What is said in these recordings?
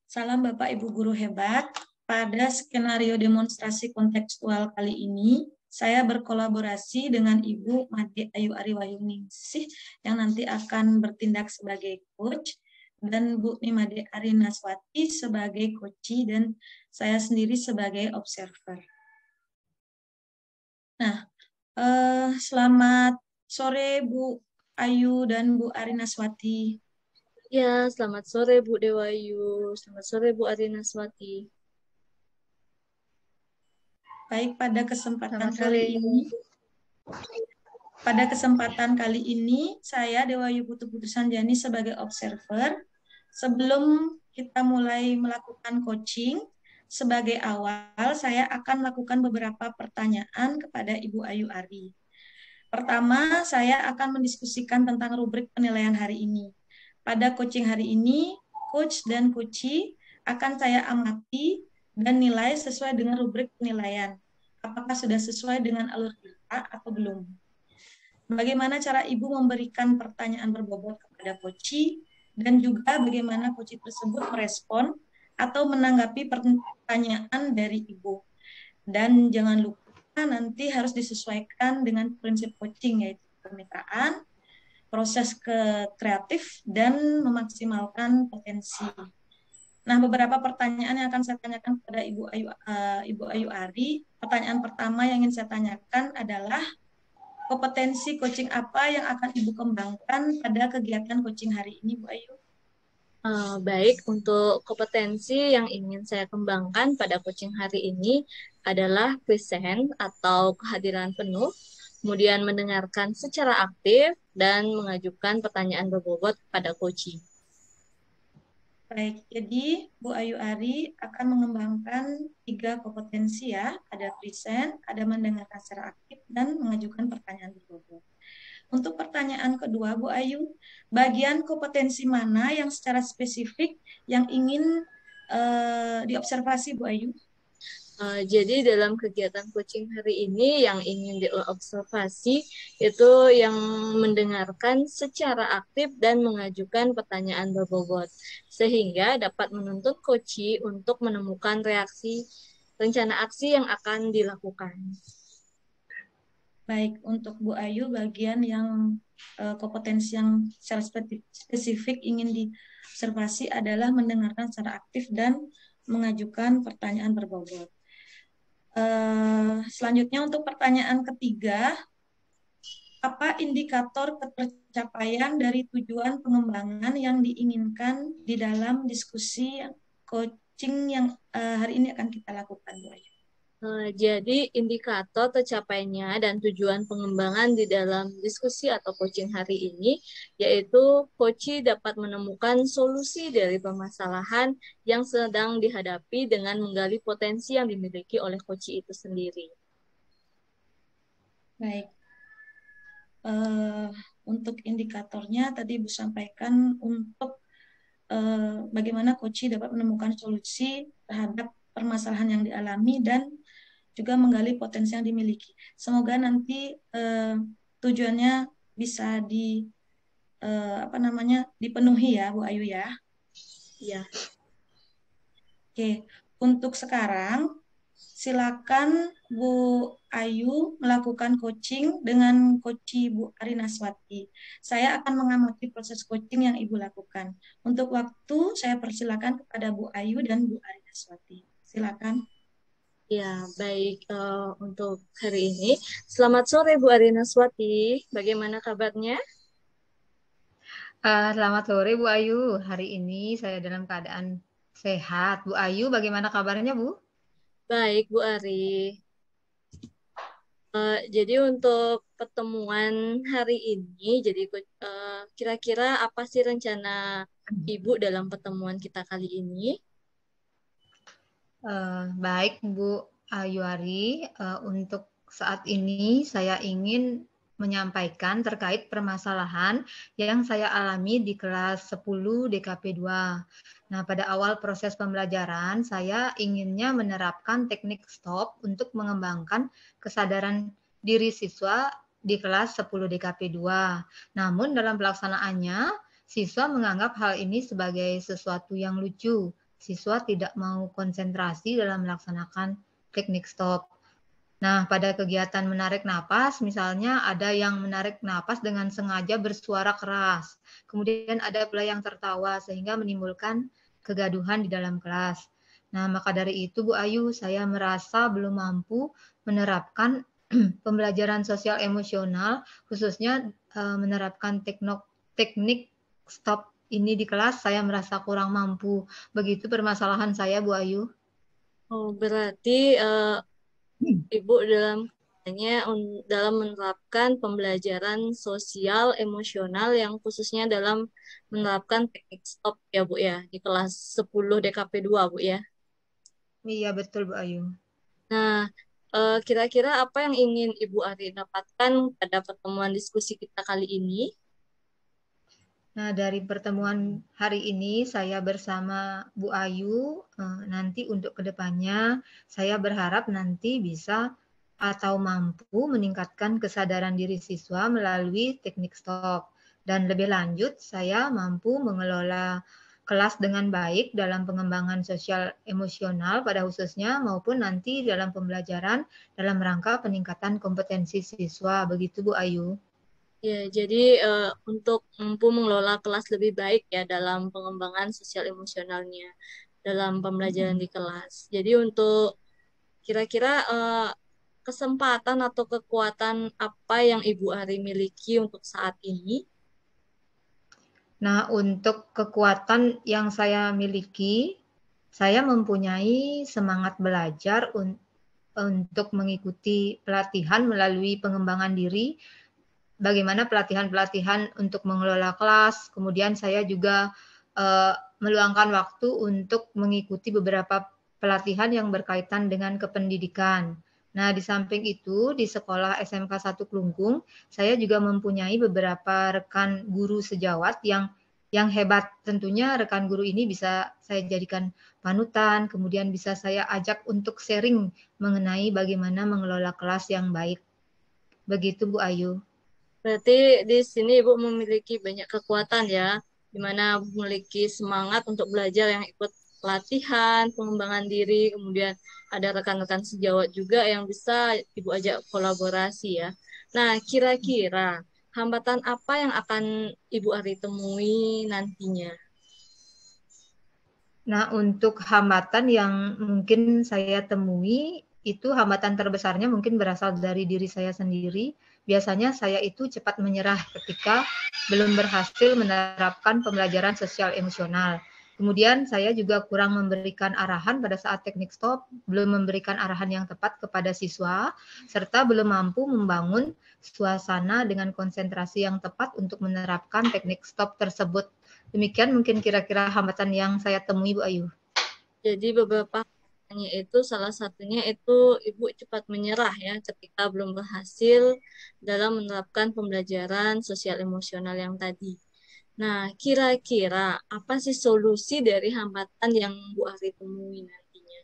Salam Bapak Ibu Guru hebat. Pada skenario demonstrasi kontekstual kali ini, saya berkolaborasi dengan Ibu Made Ayu Ariwayuningsih yang nanti akan bertindak sebagai coach, dan Bu Nimade Arinaswati sebagai coachee, dan saya sendiri sebagai observer. Nah, selamat sore Bu Ayu dan Bu Arinaswati. Ya, selamat sore Bu Dewayu, selamat sore Bu Arinaswati. Baik, pada kesempatan kali ini saya Dewayu Putu Sanjani sebagai observer. Sebelum kita mulai melakukan coaching, sebagai awal saya akan melakukan beberapa pertanyaan kepada Ibu Ayu Ari. Pertama, saya akan mendiskusikan tentang rubrik penilaian hari ini. Pada coaching hari ini, coach dan coachee akan saya amati dan nilai sesuai dengan rubrik penilaian. Apakah sudah sesuai dengan alur kita atau belum? Bagaimana cara Ibu memberikan pertanyaan berbobot kepada coachee, dan juga bagaimana coachee tersebut merespon atau menanggapi pertanyaan dari Ibu. Dan jangan lupa nanti harus disesuaikan dengan prinsip coaching, yaitu kemitraan, proses kreatif, dan memaksimalkan potensi. Nah, beberapa pertanyaan yang akan saya tanyakan kepada Ibu Ayu Ari. Pertanyaan pertama yang ingin saya tanyakan adalah kompetensi coaching apa yang akan Ibu kembangkan pada kegiatan coaching hari ini, Bu Ayu? Baik, untuk kompetensi yang ingin saya kembangkan pada coaching hari ini adalah present atau kehadiran penuh, kemudian mendengarkan secara aktif, dan mengajukan pertanyaan berbobot pada coaching. Baik, jadi Bu Ayu Ari akan mengembangkan 3 kompetensi ya, ada present, ada mendengarkan secara aktif, dan mengajukan pertanyaan berbobot. Untuk pertanyaan kedua, Bu Ayu, bagian kompetensi mana yang secara spesifik yang ingin diobservasi, Bu Ayu? Jadi dalam kegiatan coaching hari ini yang ingin diobservasi itu yang mendengarkan secara aktif dan mengajukan pertanyaan berbobot, sehingga dapat menuntut coachee untuk menemukan rencana aksi yang akan dilakukan. Baik, untuk Bu Ayu, bagian yang kompetensi yang secara spesifik ingin diobservasi adalah mendengarkan secara aktif dan mengajukan pertanyaan berbobot. Selanjutnya untuk pertanyaan ketiga, apa indikator ketercapaian dari tujuan pengembangan yang diinginkan di dalam diskusi coaching yang hari ini akan kita lakukan, Bu Ayu? Jadi indikator tercapainya dan tujuan pengembangan di dalam diskusi atau coaching hari ini, yaitu coachee dapat menemukan solusi dari permasalahan yang sedang dihadapi dengan menggali potensi yang dimiliki oleh coachee itu sendiri. Baik. Untuk indikatornya tadi Ibu sampaikan untuk bagaimana coachee dapat menemukan solusi terhadap permasalahan yang dialami dan juga menggali potensi yang dimiliki. Semoga nanti tujuannya bisa dipenuhi ya, Bu Ayu ya. Ya. Oke, untuk sekarang silakan Bu Ayu melakukan coaching dengan coachee Bu Arinaswati. Saya akan mengamati proses coaching yang Ibu lakukan. Untuk waktu saya persilakan kepada Bu Ayu dan Bu Arinaswati. Silakan. Ya, baik. Untuk hari ini, selamat sore Bu Arinaswati. Bagaimana kabarnya? Selamat sore Bu Ayu. Hari ini saya dalam keadaan sehat. Bu Ayu, bagaimana kabarnya Bu? Baik Bu Ari. Jadi untuk pertemuan hari ini, jadi kira-kira apa sih rencana Ibu dalam pertemuan kita kali ini? Baik Bu Ayuari, untuk saat ini saya ingin menyampaikan terkait permasalahan yang saya alami di kelas 10 DKP 2. Nah, pada awal proses pembelajaran, saya inginnya menerapkan teknik STOP untuk mengembangkan kesadaran diri siswa di kelas 10 DKP 2. Namun dalam pelaksanaannya, siswa menganggap hal ini sebagai sesuatu yang lucu, siswa tidak mau konsentrasi dalam melaksanakan teknik stop. Nah, pada kegiatan menarik napas, misalnya ada yang menarik napas dengan sengaja bersuara keras. Kemudian ada pula yang tertawa sehingga menimbulkan kegaduhan di dalam kelas. Nah, maka dari itu Bu Ayu, saya merasa belum mampu menerapkan pembelajaran sosial emosional, khususnya menerapkan teknik stop ini di kelas, saya merasa kurang mampu. Begitu permasalahan saya, Bu Ayu. Oh, berarti Ibu dalam menerapkan pembelajaran sosial emosional yang khususnya dalam menerapkan teknik stop ya Bu ya di kelas 10 DKP 2 Bu ya. Iya, betul Bu Ayu. Nah, kira-kira apa yang ingin Ibu Ari dapatkan pada pertemuan diskusi kita kali ini? Nah, dari pertemuan hari ini saya bersama Bu Ayu, nanti untuk kedepannya saya berharap nanti bisa atau mampu meningkatkan kesadaran diri siswa melalui teknik stop. Dan lebih lanjut, saya mampu mengelola kelas dengan baik dalam pengembangan sosial emosional pada khususnya maupun nanti dalam pembelajaran dalam rangka peningkatan kompetensi siswa. Begitu Bu Ayu. Ya, jadi untuk mampu mengelola kelas lebih baik ya dalam pengembangan sosial emosionalnya dalam pembelajaran di kelas. Jadi untuk kira-kira kesempatan atau kekuatan apa yang Ibu Ari miliki untuk saat ini? Nah, untuk kekuatan yang saya miliki, saya mempunyai semangat belajar untuk mengikuti pelatihan melalui pengembangan diri, bagaimana pelatihan-pelatihan untuk mengelola kelas, kemudian saya juga meluangkan waktu untuk mengikuti beberapa pelatihan yang berkaitan dengan kependidikan. Nah, di samping itu, di sekolah SMK 1 Klungkung, saya juga mempunyai beberapa rekan guru sejawat yang hebat. Tentunya rekan guru ini bisa saya jadikan panutan, kemudian bisa saya ajak untuk sharing mengenai bagaimana mengelola kelas yang baik. Begitu Bu Ayu. Berarti di sini Ibu memiliki banyak kekuatan ya, di mana memiliki semangat untuk belajar yang ikut pelatihan, pengembangan diri, kemudian ada rekan-rekan sejawat juga yang bisa Ibu ajak kolaborasi ya. Nah, kira-kira hambatan apa yang akan Ibu Ari temui nantinya? Nah, untuk hambatan yang mungkin saya temui, itu hambatan terbesarnya mungkin berasal dari diri saya sendiri. Biasanya saya itu cepat menyerah ketika belum berhasil menerapkan pembelajaran sosial emosional. Kemudian saya juga kurang memberikan arahan pada saat teknik stop, belum memberikan arahan yang tepat kepada siswa, serta belum mampu membangun suasana dengan konsentrasi yang tepat untuk menerapkan teknik stop tersebut. Demikian mungkin kira-kira hambatan yang saya temui, Bu Ayu. Jadi beberapa hambatan itu salah satunya itu Ibu cepat menyerah ya ketika belum berhasil dalam menerapkan pembelajaran sosial emosional yang tadi. Nah, kira-kira apa sih solusi dari hambatan yang Bu Ari temui nantinya?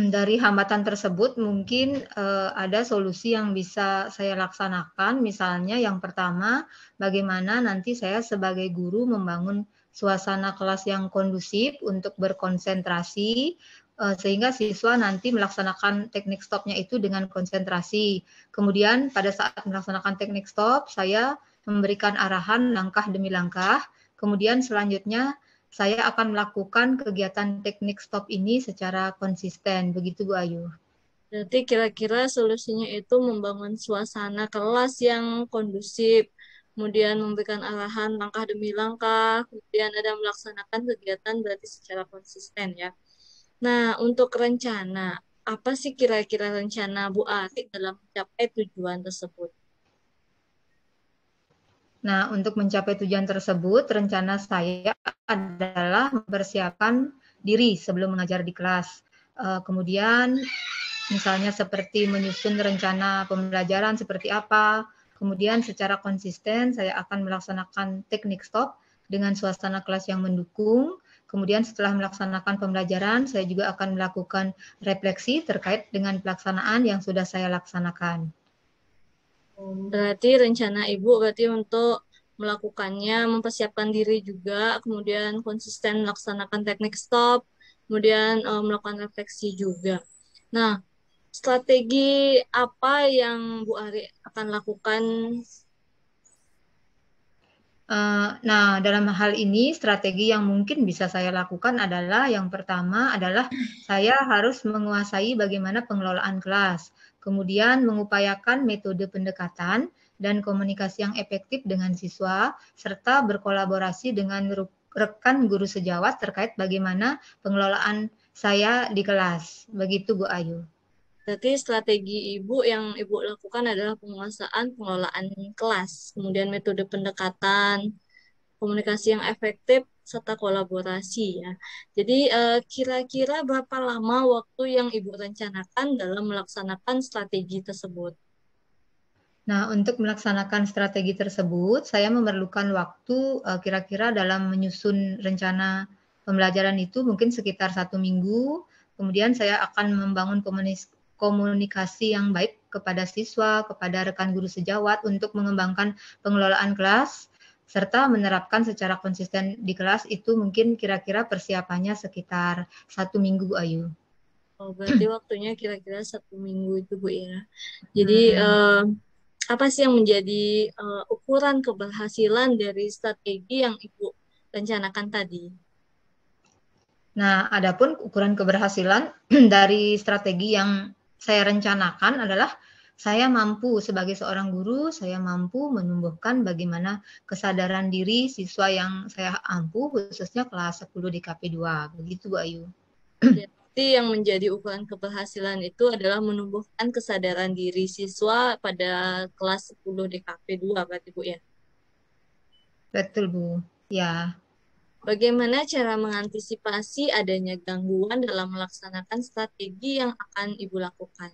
Dari hambatan tersebut mungkin ada solusi yang bisa saya laksanakan. Misalnya yang pertama, bagaimana nanti saya sebagai guru membangun suasana kelas yang kondusif untuk berkonsentrasi sehingga siswa nanti melaksanakan teknik stopnya itu dengan konsentrasi. Kemudian pada saat melaksanakan teknik stop, saya memberikan arahan langkah demi langkah. Kemudian selanjutnya saya akan melakukan kegiatan teknik stop ini secara konsisten. Begitu Bu Ayu. Berarti kira-kira solusinya itu membangun suasana kelas yang kondusif, kemudian memberikan arahan langkah demi langkah, kemudian ada melaksanakan kegiatan berarti secara konsisten ya. Nah, untuk rencana, apa sih kira-kira rencana Bu Ari dalam mencapai tujuan tersebut? Nah, untuk mencapai tujuan tersebut, rencana saya adalah mempersiapkan diri sebelum mengajar di kelas. Kemudian, misalnya seperti menyusun rencana pembelajaran seperti apa, kemudian secara konsisten saya akan melaksanakan teknik stop dengan suasana kelas yang mendukung. Kemudian setelah melaksanakan pembelajaran, saya juga akan melakukan refleksi terkait dengan pelaksanaan yang sudah saya laksanakan. Berarti rencana Ibu berarti untuk melakukannya, mempersiapkan diri juga, kemudian konsisten melaksanakan teknik stop, kemudian melakukan refleksi juga. Nah, strategi apa yang Bu Ari akan lakukan? Nah, dalam hal ini strategi yang mungkin bisa saya lakukan adalah yang pertama adalah saya harus menguasai bagaimana pengelolaan kelas, kemudian mengupayakan metode pendekatan dan komunikasi yang efektif dengan siswa, serta berkolaborasi dengan rekan guru sejawat terkait bagaimana pengelolaan saya di kelas. Begitu Bu Ayu. Berarti strategi Ibu yang Ibu lakukan adalah penguasaan pengelolaan kelas, kemudian metode pendekatan, komunikasi yang efektif, serta kolaborasi ya. Jadi kira-kira berapa lama waktu yang Ibu rencanakan dalam melaksanakan strategi tersebut? Nah, untuk melaksanakan strategi tersebut, saya memerlukan waktu kira-kira dalam menyusun rencana pembelajaran itu mungkin sekitar 1 minggu. Kemudian saya akan membangun komunikasi yang baik kepada siswa, kepada rekan guru sejawat untuk mengembangkan pengelolaan kelas, serta menerapkan secara konsisten di kelas itu mungkin kira-kira persiapannya sekitar 1 minggu, Bu Ayu. Oh, berarti waktunya kira-kira 1 minggu itu Bu ya. Jadi apa sih yang menjadi ukuran keberhasilan dari strategi yang Ibu rencanakan tadi? Nah, adapun ukuran keberhasilan dari strategi yang saya rencanakan adalah saya mampu sebagai seorang guru, saya mampu menumbuhkan bagaimana kesadaran diri siswa yang saya ampu, khususnya kelas 10 di KP2. Begitu, Bu Ayu. Jadi yang menjadi ukuran keberhasilan itu adalah menumbuhkan kesadaran diri siswa pada kelas 10 DKP 2 berarti Bu ya. Betul, Bu. Ya. Bagaimana cara mengantisipasi adanya gangguan dalam melaksanakan strategi yang akan Ibu lakukan?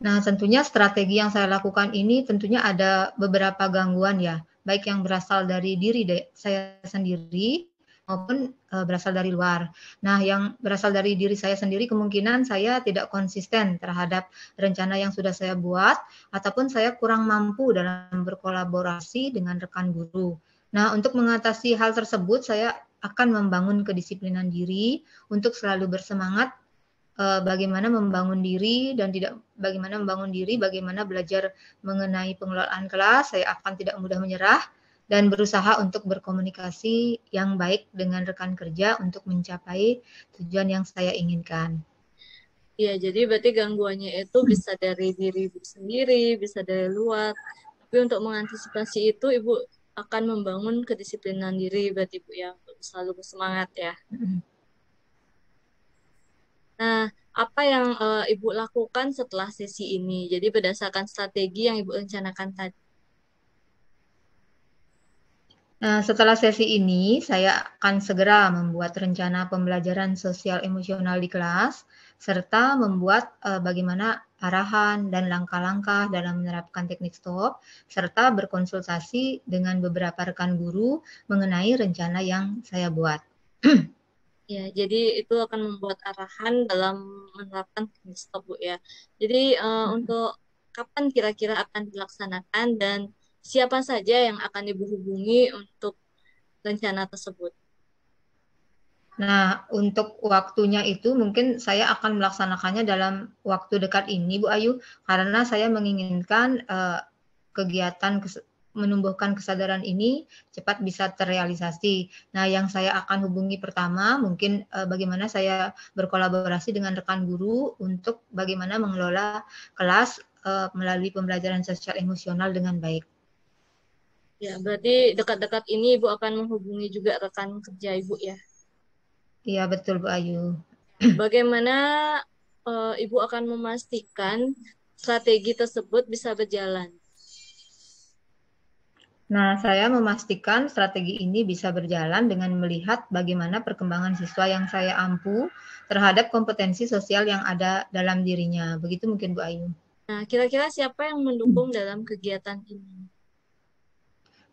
Nah, tentunya strategi yang saya lakukan ini tentunya ada beberapa gangguan ya, baik yang berasal dari diri saya sendiri maupun berasal dari luar. Nah, yang berasal dari diri saya sendiri kemungkinan saya tidak konsisten terhadap rencana yang sudah saya buat, ataupun saya kurang mampu dalam berkolaborasi dengan rekan guru. Nah, untuk mengatasi hal tersebut, saya akan membangun kedisiplinan diri untuk selalu bersemangat bagaimana membangun diri dan bagaimana belajar mengenai pengelolaan kelas. Saya akan tidak mudah menyerah dan berusaha untuk berkomunikasi yang baik dengan rekan kerja untuk mencapai tujuan yang saya inginkan. Ya, jadi berarti gangguannya itu bisa dari diri Ibu sendiri, bisa dari luar. Tapi untuk mengantisipasi itu, Ibu akan membangun kedisiplinan diri berarti Bu ya, untuk selalu bersemangat ya. Nah, apa yang Ibu lakukan setelah sesi ini? Jadi berdasarkan strategi yang Ibu rencanakan tadi. Nah, setelah sesi ini, saya akan segera membuat rencana pembelajaran sosial emosional di kelas, serta membuat bagaimana arahan dan langkah-langkah dalam menerapkan teknik stop, serta berkonsultasi dengan beberapa rekan guru mengenai rencana yang saya buat. Ya, jadi itu akan membuat arahan dalam menerapkan teknik stop, Bu ya. Jadi untuk kapan kira-kira akan dilaksanakan dan siapa saja yang akan Ibu hubungi untuk rencana tersebut? Nah, untuk waktunya itu mungkin saya akan melaksanakannya dalam waktu dekat ini, Bu Ayu, karena saya menginginkan kegiatan menumbuhkan kesadaran ini cepat bisa terrealisasi. Nah, yang saya akan hubungi pertama mungkin bagaimana saya berkolaborasi dengan rekan guru untuk bagaimana mengelola kelas melalui pembelajaran sosial emosional dengan baik. Ya, berarti dekat-dekat ini Ibu akan menghubungi juga rekan kerja Ibu ya? Iya, betul Bu Ayu. Bagaimana Ibu akan memastikan strategi tersebut bisa berjalan? Nah, saya memastikan strategi ini bisa berjalan dengan melihat bagaimana perkembangan siswa yang saya ampu terhadap kompetensi sosial yang ada dalam dirinya. Begitu mungkin Bu Ayu. Nah, kira-kira siapa yang mendukung dalam kegiatan ini?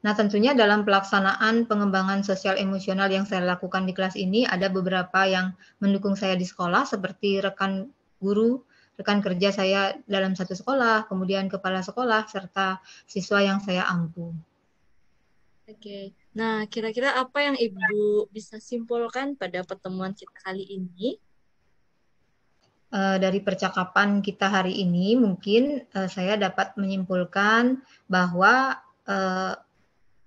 Nah, tentunya dalam pelaksanaan pengembangan sosial emosional yang saya lakukan di kelas ini ada beberapa yang mendukung saya di sekolah seperti rekan guru, rekan kerja saya dalam satu sekolah, kemudian kepala sekolah, serta siswa yang saya ampu. Oke. Nah, kira-kira apa yang Ibu bisa simpulkan pada pertemuan kita kali ini? Dari percakapan kita hari ini mungkin saya dapat menyimpulkan bahwa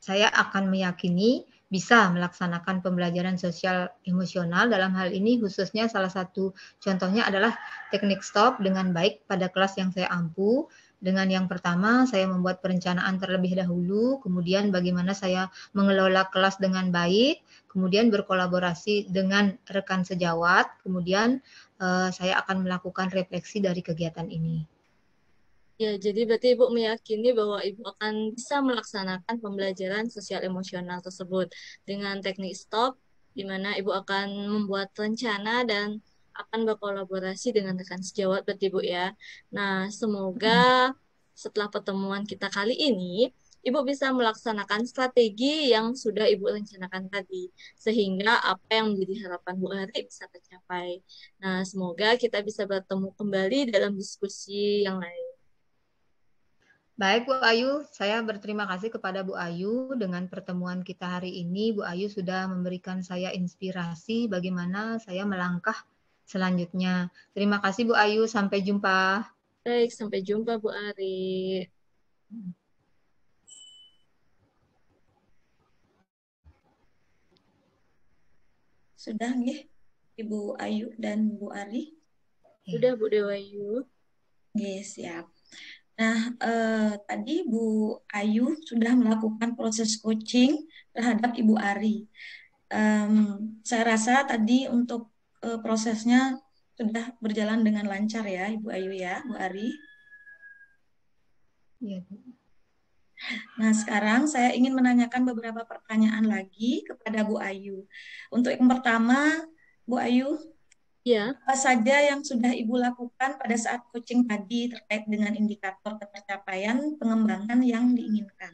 saya akan meyakini bisa melaksanakan pembelajaran sosial emosional dalam hal ini khususnya salah satu contohnya adalah teknik stop dengan baik pada kelas yang saya ampu. Dengan yang pertama, saya membuat perencanaan terlebih dahulu, kemudian bagaimana saya mengelola kelas dengan baik, kemudian berkolaborasi dengan rekan sejawat, kemudian saya akan melakukan refleksi dari kegiatan ini. Ya, jadi berarti Ibu meyakini bahwa Ibu akan bisa melaksanakan pembelajaran sosial emosional tersebut dengan teknik stop, di mana Ibu akan membuat rencana dan akan berkolaborasi dengan rekan sejawat berarti Ibu ya. Nah, semoga setelah pertemuan kita kali ini, Ibu bisa melaksanakan strategi yang sudah Ibu rencanakan tadi, sehingga apa yang menjadi harapan Bu Ari bisa tercapai. Nah, semoga kita bisa bertemu kembali dalam diskusi yang lain. Baik Bu Ayu, saya berterima kasih kepada Bu Ayu dengan pertemuan kita hari ini. Bu Ayu sudah memberikan saya inspirasi bagaimana saya melangkah selanjutnya. Terima kasih Bu Ayu, sampai jumpa. Baik, sampai jumpa Bu Ari. Sudah nggih, Ibu Ayu dan Bu Ari? Sudah Bu Dewayu. Nggih, siap. Nah, tadi Bu Ayu sudah melakukan proses coaching terhadap Ibu Ari. Saya rasa tadi untuk prosesnya sudah berjalan dengan lancar ya, Ibu Ayu ya, Bu Ari. Ya, Nah, sekarang saya ingin menanyakan beberapa pertanyaan lagi kepada Bu Ayu. Untuk yang pertama, Bu Ayu, Ya. apa saja yang sudah Ibu lakukan pada saat coaching tadi terkait dengan indikator pencapaian pengembangan yang diinginkan?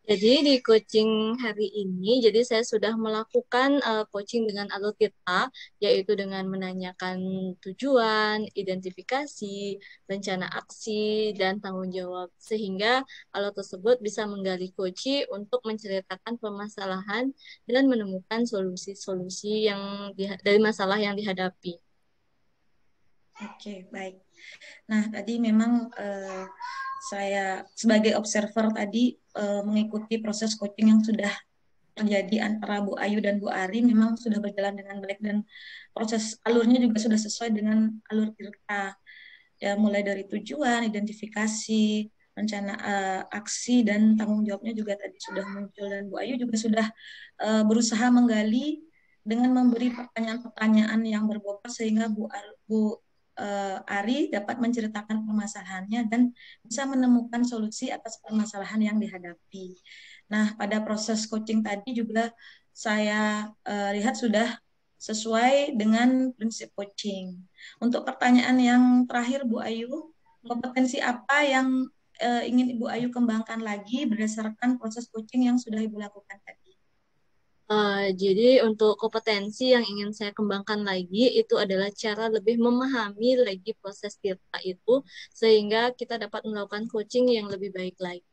Jadi di coaching hari ini, jadi saya sudah melakukan coaching dengan alur kita, yaitu dengan menanyakan tujuan, identifikasi, rencana aksi, dan tanggung jawab. Sehingga alur tersebut bisa menggali coach untuk menceritakan permasalahan dan menemukan solusi-solusi yang dari masalah yang dihadapi. Oke, baik. Nah, tadi memang saya sebagai observer tadi mengikuti proses coaching yang sudah terjadi antara Bu Ayu dan Bu Ari memang sudah berjalan dengan baik dan proses alurnya juga sudah sesuai dengan alur kita. Ya, mulai dari tujuan, identifikasi, rencana aksi dan tanggung jawabnya juga tadi sudah muncul dan Bu Ayu juga sudah berusaha menggali dengan memberi pertanyaan-pertanyaan yang berbobot sehingga Bu Ari dapat menceritakan permasalahannya dan bisa menemukan solusi atas permasalahan yang dihadapi. Nah, pada proses coaching tadi juga saya lihat sudah sesuai dengan prinsip coaching. Untuk pertanyaan yang terakhir, Bu Ayu, kompetensi apa yang ingin Ibu Ayu kembangkan lagi berdasarkan proses coaching yang sudah Ibu lakukan tadi? Jadi untuk kompetensi yang ingin saya kembangkan lagi itu adalah cara lebih memahami lagi proses kita itu sehingga kita dapat melakukan coaching yang lebih baik lagi.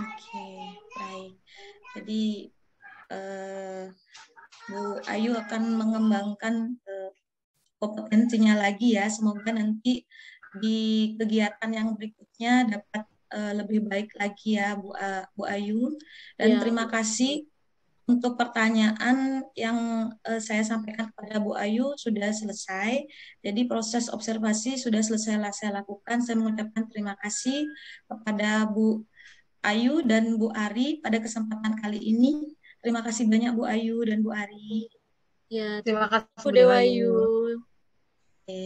Oke, baik. Jadi Bu Ayu akan mengembangkan kompetensinya lagi ya. Semoga nanti di kegiatan yang berikutnya dapat lebih baik lagi ya Bu Ayu. Dan Ya, terima kasih untuk pertanyaan yang saya sampaikan kepada Bu Ayu sudah selesai. Jadi proses observasi sudah selesai saya lakukan. Saya mengucapkan terima kasih kepada Bu Ayu dan Bu Ari pada kesempatan kali ini. Terima kasih banyak Bu Ayu dan Bu Ari. ya, terima kasih Bu Bu Dewayu. Dewayu. Oke.